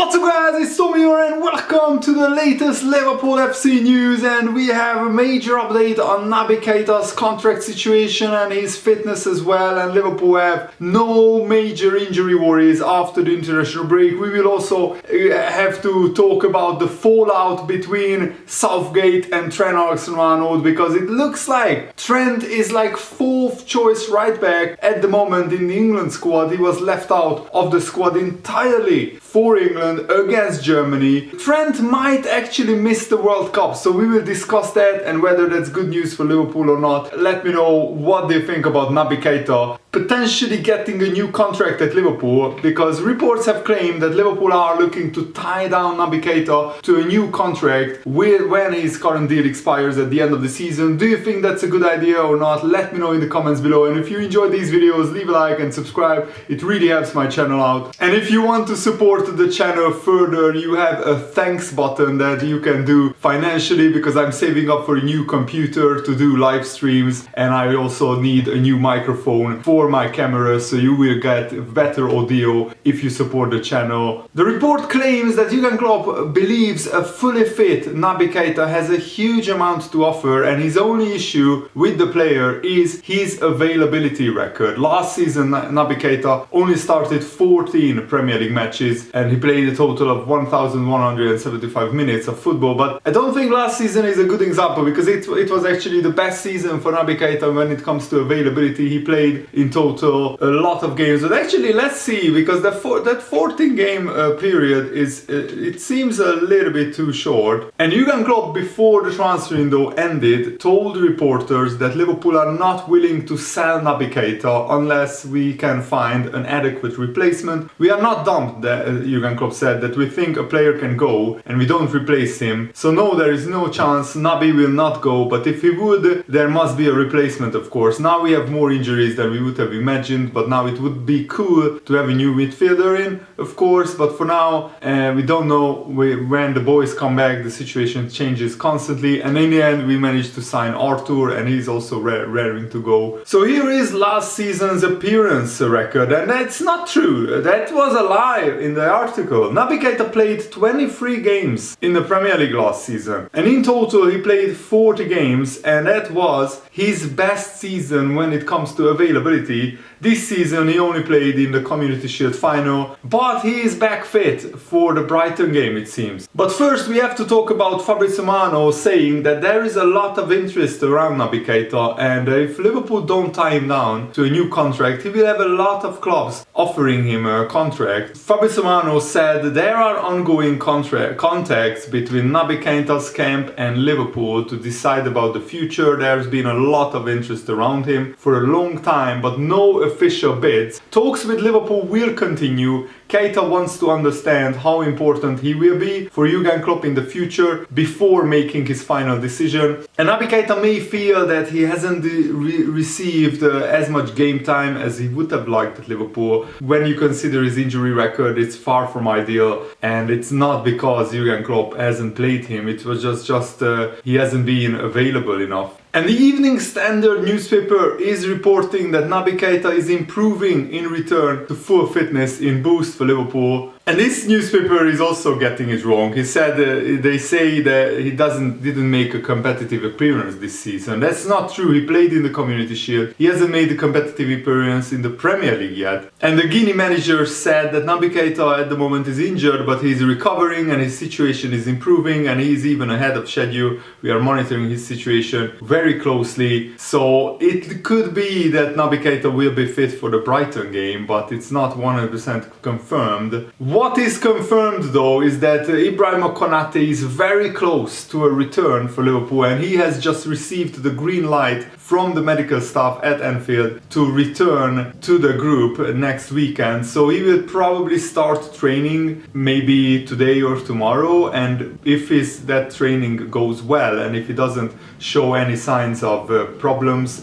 What's up guys, it's Tom here and welcome to the latest Liverpool FC news, and we have a major update on Naby Keita's contract situation and his fitness as well, and Liverpool have no major injury worries after the international break. We will also have to talk about the fallout between Southgate and Trent Alexander-Arnold, because it looks like Trent is like fourth choice right back at the moment in the England squad. He was left out of the squad entirely for England against Germany. Trent might actually miss the World Cup, so we will discuss that and whether that's good news for Liverpool or not. Let me know what they think about Naby Keita potentially getting a new contract at Liverpool, because reports have claimed that Liverpool are looking to tie down Naby Keita to a new contract when his current deal expires at the end of the season. Do you think that's a good idea or not? Let me know in the comments below, and if you enjoy these videos, leave a like and subscribe. It really helps my channel out. And if you want to support the channel further, you have a thanks button that you can do financially, because I'm saving up for a new computer to do live streams, and I also need a new microphone for my camera, so you will get better audio if you support the channel. The report claims that Klopp believes a fully fit Naby Keita has a huge amount to offer, and his only issue with the player is his availability record. Last season Naby Keita only started 14 Premier League matches and he played a total of 1,175 minutes of football, but I don't think last season is a good example, because it was actually the best season for Naby Keita when it comes to availability. He played in total a lot of games, but actually let's see, because that 14 game period is it seems a little bit too short. And Klopp, before the transfer window ended, told reporters that Liverpool are not willing to sell Naby Keita unless we can find an adequate replacement. We are not dumped, Klopp said, that we think a player can go and we don't replace him. So no, there is no chance Naby will not go, but if he would, there must be a replacement, of course. Now we have more injuries than we would have imagined, but now it would be cool to have a new midfielder in, of course, but for now we don't know when the boys come back. The situation changes constantly, and in the end we managed to sign Arthur, and he's also raring to go. So here is last season's appearance record, and that's not true. That was a lie in the article. Naby Keita played 23 games in the Premier League last season, and in total he played 40 games, and that was his best season when it comes to availability. This season he only played in the Community Shield final, but he is back fit for the Brighton game, it seems. But first we have to talk about Ibrahima Konate saying that there is a lot of interest around Naby Keita, and if Liverpool don't tie him down to a new contract, he will have a lot of clubs offering him a contract. Ibrahima Konate said there are ongoing contacts between Naby Keita's camp and Liverpool to decide about the future. There's been a lot of interest around him for a long time, but no official bids. Talks with Liverpool will continue. Keita wants to understand how important he will be for Klopp in the future before making his final decision. And Naby Keita may feel that he hasn't received as much game time as he would have liked at Liverpool. When you consider his injury record, it's far from ideal, and it's not because Klopp hasn't played him, it was just he hasn't been available enough. And the Evening Standard newspaper is reporting that Naby Keita is improving in return to full fitness in Boost for Liverpool. And this newspaper is also getting it wrong. He said they say that he didn't make a competitive appearance this season. That's not true. He played in the Community Shield. He hasn't made a competitive appearance in the Premier League yet. And the Guinea manager said that Naby Keita at the moment is injured, but he's recovering and his situation is improving, and he's even ahead of schedule. We are monitoring his situation very closely. So it could be that Naby Keita will be fit for the Brighton game, but it's not 100% confirmed. What is confirmed though is that Ibrahima Konate is very close to a return for Liverpool, and he has just received the green light from the medical staff at Anfield to return to the group next weekend. So he will probably start training maybe today or tomorrow, and if that training goes well and if he doesn't show any signs of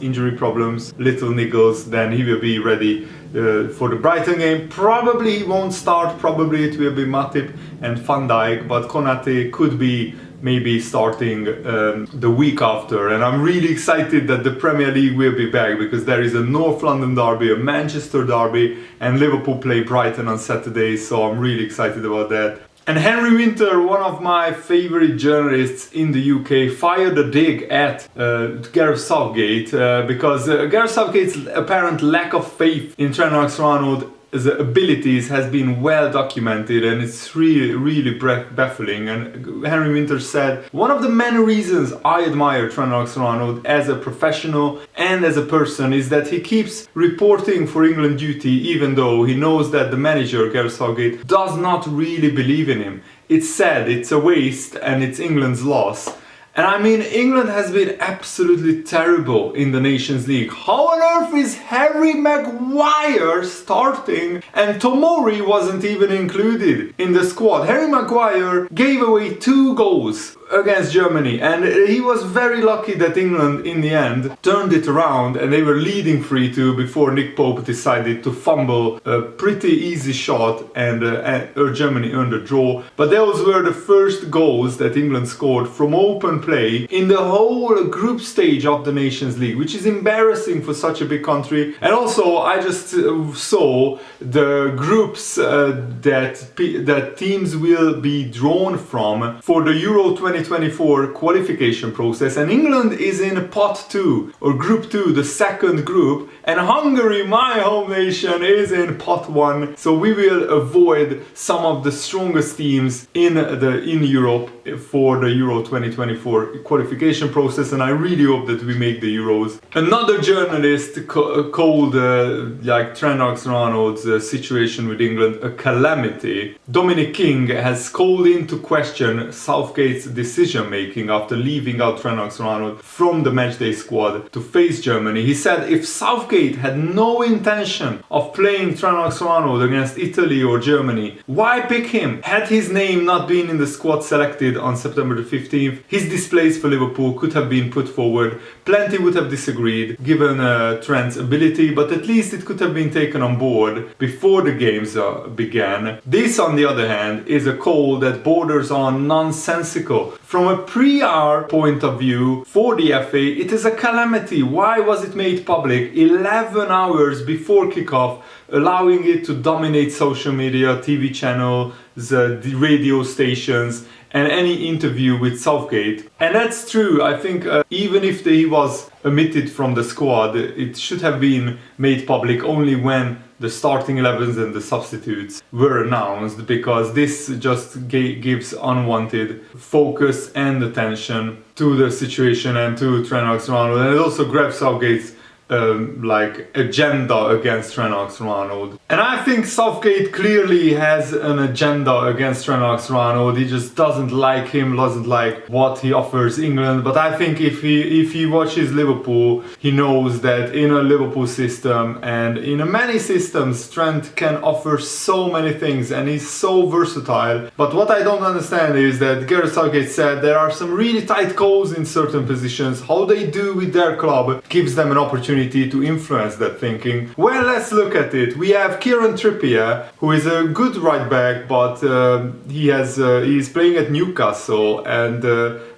injury problems, little niggles, then he will be ready for the Brighton game. Probably he won't start, probably it will be Matip and Van Dijk, but Konate could be maybe starting the week after. And I'm really excited that the Premier League will be back, because there is a North London derby, a Manchester derby, and Liverpool play Brighton on Saturday, so I'm really excited about that. And Henry Winter, one of my favorite journalists in the UK, fired a dig at Gareth Southgate because Gareth Southgate's apparent lack of faith in Trent Alexander-Arnold's abilities has been well documented, and it's really baffling. And Henry Winter said, one of the many reasons I admire Trent Alexander-Arnold as a professional and as a person is that he keeps reporting for England duty, even though he knows that the manager, Gareth Southgate, does not really believe in him. It's sad, it's a waste, and it's England's loss. And I mean, England has been absolutely terrible in the Nations League. How on earth is Harry Maguire starting and Tomori wasn't even included in the squad? Harry Maguire gave away 2 goals against Germany, and he was very lucky that England in the end turned it around and they were leading 3-2 before Nick Pope decided to fumble a pretty easy shot, and Germany earned a draw. But those were the first goals that England scored from open play in the whole group stage of the Nations League, which is embarrassing for such a big country. And also I just saw the groups that teams will be drawn from for the Euro 2024 qualification process, and England is in pot 2 or group 2, the second group, and Hungary, my home nation, is in pot 1. So we will avoid some of the strongest teams in Europe for the Euro 2024 qualification process, and I really hope that we make the Euros. Another journalist called like Trent Alexander-Arnold's situation with England a calamity. Dominic King has called into question Southgate's decision making after leaving out Trent Alexander-Arnold from the matchday squad to face Germany. He said if Southgate had no intention of playing Trent Alexander-Arnold against Italy or Germany, why pick him? Had his name not been in the squad selected on September the 15th, his displays for Liverpool could have been put forward. Plenty would have disagreed given Trent's ability, but at least it could have been taken on board before the games began. This, on the other hand, is a call that borders on nonsensical. From a PR point of view for the FA, it is a calamity. Why was it made public 11 hours before kickoff, allowing it to dominate social media, TV channels, the radio stations, and any interview with Southgate? And that's true. I think even if he was omitted from the squad, it should have been made public only when the starting 11s and the substitutes were announced, because this just gives unwanted focus and attention to the situation and to Trent Alexander-Arnold, and it also grabs Southgate's agenda against Trent Alexander-Arnold. And I think Southgate clearly has an agenda against Trent Alexander-Arnold. He just doesn't like him, doesn't like what he offers England. But I think if he watches Liverpool, he knows that in a Liverpool system and in many systems, Trent can offer so many things and he's so versatile. But what I don't understand is that Gareth Southgate said there are some really tight calls in certain positions. How they do with their club gives them an opportunity to influence that thinking. Well, let's look at it. We have Kieran Trippier, who is a good right back, but he's playing at Newcastle, and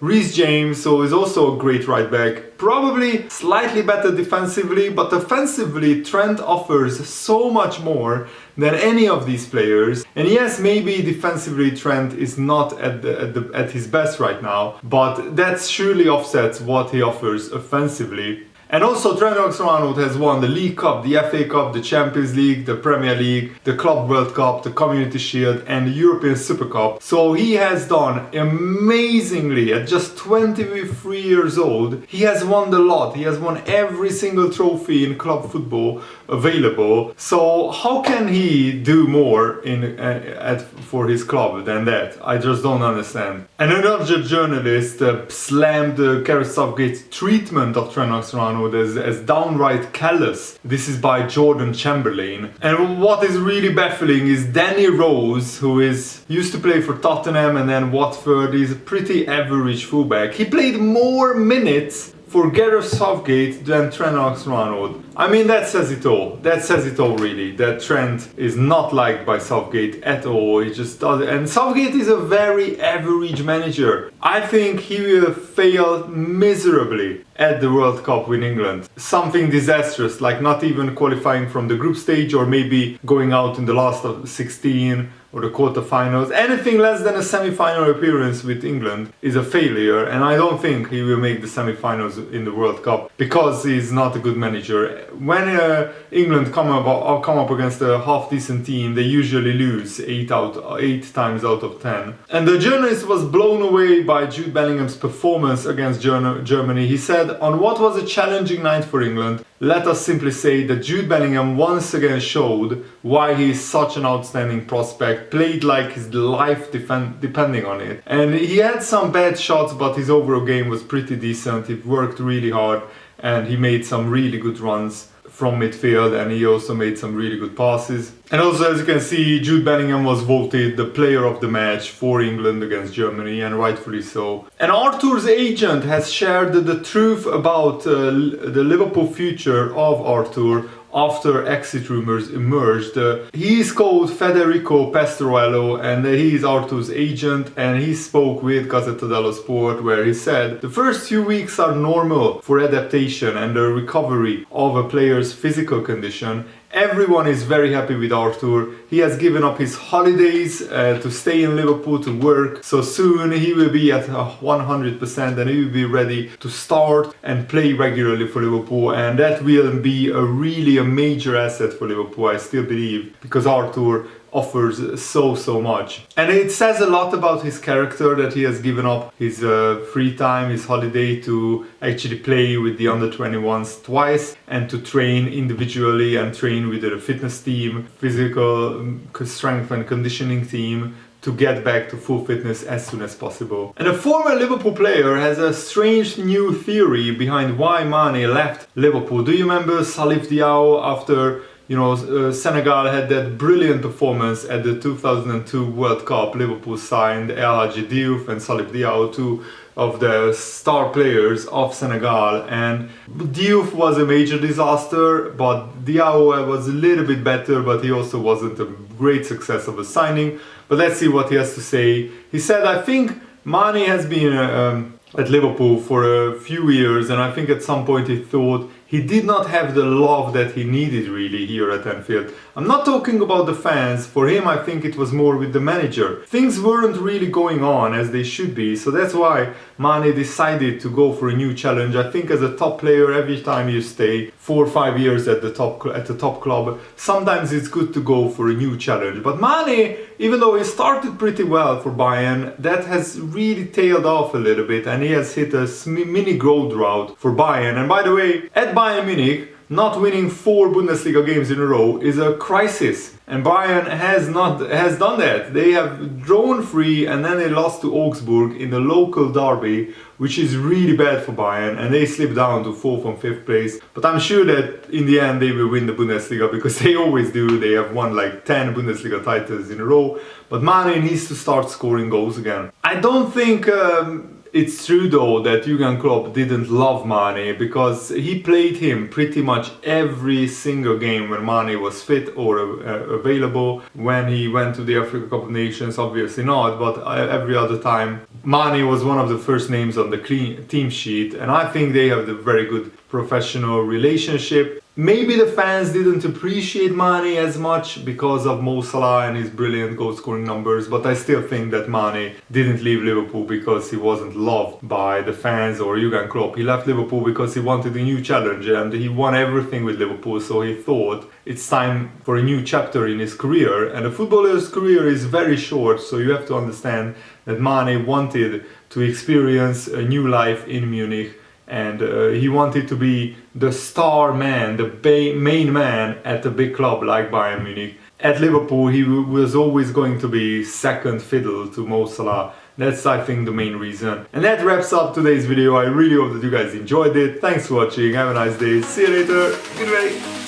Reece James, so is also a great right back. Probably slightly better defensively, but offensively Trent offers so much more than any of these players. And yes, maybe defensively Trent is not at his best right now, but that surely offsets what he offers offensively. And also Trent Alexander-Arnold has won the League Cup, the FA Cup, the Champions League, the Premier League, the Club World Cup, the Community Shield and the European Super Cup. So he has done amazingly at just 23 years old. He has won the lot. He has won every single trophy in club football available. So how can he do more for his club than that? I just don't understand. And another journalist slammed Gareth Southgate's treatment of Trent Alexander-Arnold as downright callous. This is by Jordan Chamberlain. And what is really baffling is Danny Rose, who used to play for Tottenham and then Watford. He's a pretty average fullback. He played more minutes for Gareth Southgate than Trent Alexander-Arnold. I mean, that says it all. That says it all, really. That Trent is not liked by Southgate at all. He just does it. And Southgate is a very average manager. I think he will fail miserably at the World Cup with England. Something disastrous, like not even qualifying from the group stage, or maybe going out in the last of 16 or the quarterfinals. Anything less than a semi-final appearance with England is a failure, and I don't think he will make the semi-finals in the World Cup because he's not a good manager. When England come up against a half-decent team, they usually lose 8 times out of 10. And the journalist was blown away by Jude Bellingham's performance against Germany. He said, "On what was a challenging night for England, let us simply say that Jude Bellingham once again showed why he is such an outstanding prospect, played like his life depending on it. And he had some bad shots, but his overall game was pretty decent. He worked really hard and he made some really good runs from midfield, and he also made some really good passes." And also, as you can see, Jude Bellingham was voted the player of the match for England against Germany, and rightfully so. And Arthur's agent has shared the truth about the Liverpool future of Arthur after exit rumors emerged. He is called Federico Pastorello, and he is Arthur's agent, and he spoke with Gazzetta dello Sport, where he said, "The first few weeks are normal for adaptation and the recovery of a player's physical condition. Everyone is very happy with Arthur. He has given up his holidays to stay in Liverpool to work, so soon he will be at 100% and he will be ready to start and play regularly for Liverpool, and that will be a major asset for Liverpool, I still believe, because Arthur offers so much." And it says a lot about his character that he has given up his free time, his holiday, to actually play with the under-21s twice and to train individually and train with the fitness team, physical strength and conditioning team, to get back to full fitness as soon as possible. And a former Liverpool player has a strange new theory behind why Mane left Liverpool. Do you remember Salif Diao after Senegal had that brilliant performance at the 2002 World Cup? Liverpool signed El Hadji Diouf and Salif Diao, two of the star players of Senegal, and Diouf was a major disaster, but Diao was a little bit better, but he also wasn't a great success of a signing. But let's see what he has to say. He said, "I think Mane has been at Liverpool for a few years, and I think at some point he thought he did not have the love that he needed really here at Anfield. I'm not talking about the fans. For him, I think it was more with the manager. Things weren't really going on as they should be, so that's why Mane decided to go for a new challenge. I think as a top player, every time you stay 4 or 5 years at the top club, sometimes it's good to go for a new challenge." But Mane, even though he started pretty well for Bayern, that has really tailed off a little bit, and he has hit a mini growth drought for Bayern. And by the way, at Bayern Munich, not winning 4 Bundesliga games in a row is a crisis. And Bayern has done that. They have drawn 3 and then they lost to Augsburg in the local derby, which is really bad for Bayern, and they slipped down to 4th and 5th place. But I'm sure that in the end they will win the Bundesliga, because they always do. They have won like 10 Bundesliga titles in a row. But Mane needs to start scoring goals again. I don't think it's true though that Jurgen Klopp didn't love Mane, because he played him pretty much every single game when Mane was fit or available. When he went to the Africa Cup of Nations, obviously not, but every other time Mane was one of the first names on the team sheet, and I think they have a very good professional relationship. Maybe the fans didn't appreciate Mane as much because of Mo Salah and his brilliant goal-scoring numbers, but I still think that Mane didn't leave Liverpool because he wasn't loved by the fans or Jurgen Klopp. He left Liverpool because he wanted a new challenge, and he won everything with Liverpool, so he thought it's time for a new chapter in his career. And a footballer's career is very short, so you have to understand that Mane wanted to experience a new life in Munich. And he wanted to be the star man, the main man at a big club like Bayern Munich. At Liverpool, he was always going to be second fiddle to Mo Salah. That's, I think, the main reason. And that wraps up today's video. I really hope that you guys enjoyed it. Thanks for watching. Have a nice day. See you later. Goodbye.